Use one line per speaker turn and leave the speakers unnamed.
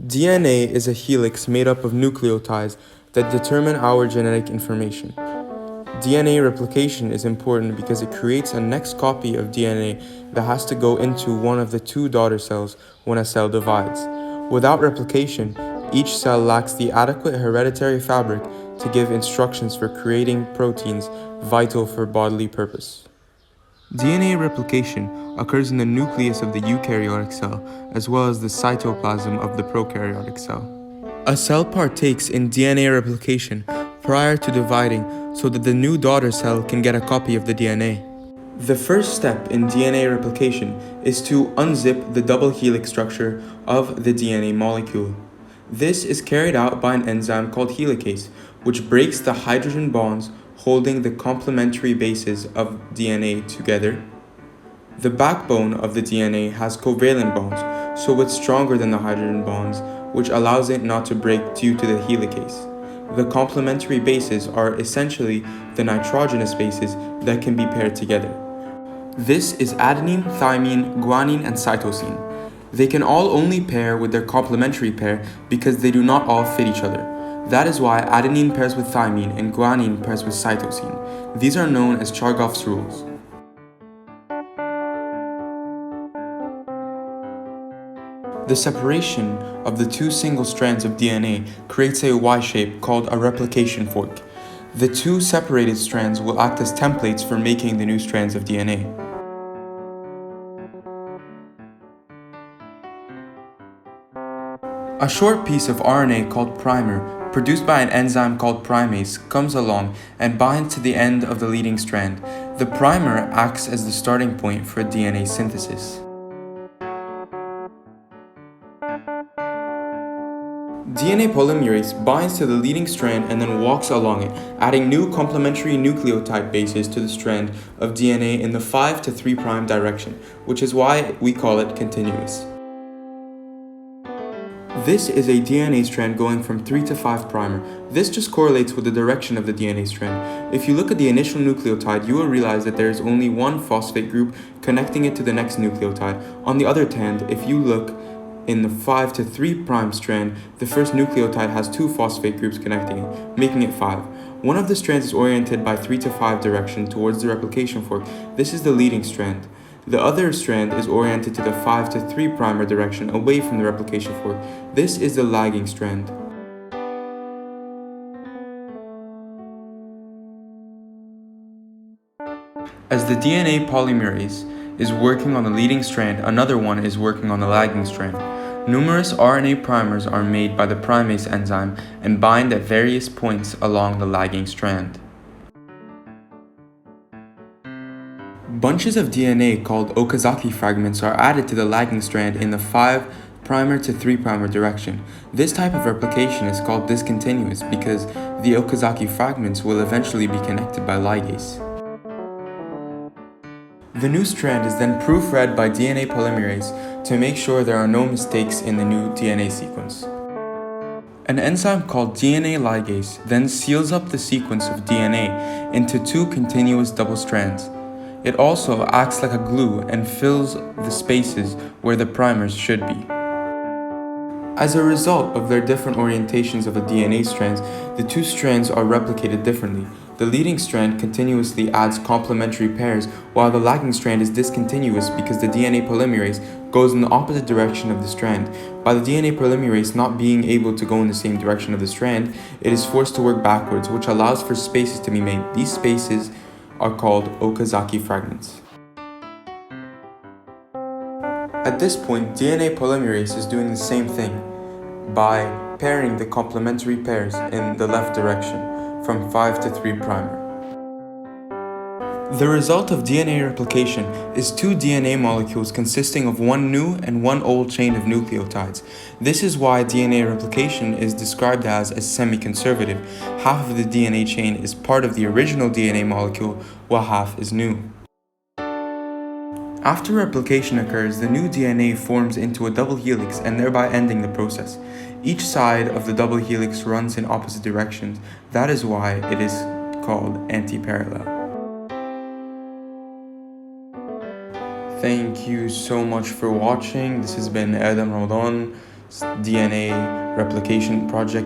DNA is a helix made up of nucleotides that determine our genetic information. DNA replication is important because it creates a next copy of DNA that has to go into one of the two daughter cells when a cell divides. Without replication, each cell lacks the adequate hereditary fabric to give instructions for creating proteins vital for bodily purpose. DNA replication occurs in the nucleus of the eukaryotic cell as well as the cytoplasm of the prokaryotic cell. A cell partakes in DNA replication prior to dividing so that the new daughter cell can get a copy of the DNA. The first step in DNA replication is to unzip the double helix structure of the DNA molecule. This is carried out by an enzyme called helicase, which breaks the hydrogen bonds holding the complementary bases of DNA together. The backbone of the DNA has covalent bonds, so it's stronger than the hydrogen bonds, which allows it not to break due to the helicase. The complementary bases are essentially the nitrogenous bases that can be paired together. This is adenine, thymine, guanine, and cytosine. They can all only pair with their complementary pair because they do not all fit each other. That is why adenine pairs with thymine and guanine pairs with cytosine. These are known as Chargaff's rules. The separation of the two single strands of DNA creates a Y shape called a replication fork. The two separated strands will act as templates for making the new strands of DNA. A short piece of RNA called primer, produced by an enzyme called primase, comes along and binds to the end of the leading strand. The primer acts as the starting point for DNA synthesis. DNA polymerase binds to the leading strand and then walks along it, adding new complementary nucleotide bases to the strand of DNA in the 5 to 3' direction, which is why we call it continuous. This is a DNA strand going from 3 to 5'. This just correlates with the direction of the DNA strand. If you look at the initial nucleotide, you will realize that there is only one phosphate group connecting it to the next nucleotide. On the other hand, if you look in the 5 to 3' strand, the first nucleotide has two phosphate groups connecting it, making it 5. One of the strands is oriented by 3 to 5 direction towards the replication fork. This is the leading strand. The other strand is oriented to the 5 to 3' direction away from the replication fork. This is the lagging strand. As the DNA polymerase is working on the leading strand, another one is working on the lagging strand. Numerous RNA primers are made by the primase enzyme and bind at various points along the lagging strand. Bunches of DNA called Okazaki fragments are added to the lagging strand in the 5' to 3' direction. This type of replication is called discontinuous because the Okazaki fragments will eventually be connected by ligase. The new strand is then proofread by DNA polymerase to make sure there are no mistakes in the new DNA sequence. An enzyme called DNA ligase then seals up the sequence of DNA into two continuous double strands. It also acts like a glue and fills the spaces where the primers should be. As a result of their different orientations of the DNA strands, the two strands are replicated differently. The leading strand continuously adds complementary pairs, while the lagging strand is discontinuous because the DNA polymerase goes in the opposite direction of the strand. By the DNA polymerase not being able to go in the same direction of the strand, it is forced to work backwards, which allows for spaces to be made. These spaces are called Okazaki fragments. At this point, DNA polymerase is doing the same thing by pairing the complementary pairs in the left direction from 5 to 3'. The result of DNA replication is two DNA molecules consisting of one new and one old chain of nucleotides. This is why DNA replication is described as semi-conservative. Half of the DNA chain is part of the original DNA molecule, while half is new. After replication occurs, the new DNA forms into a double helix and thereby ending the process. Each side of the double helix runs in opposite directions. That is why it is called anti-parallel. Thank you so much for watching. This has been Adam Ramadan. DNA replication project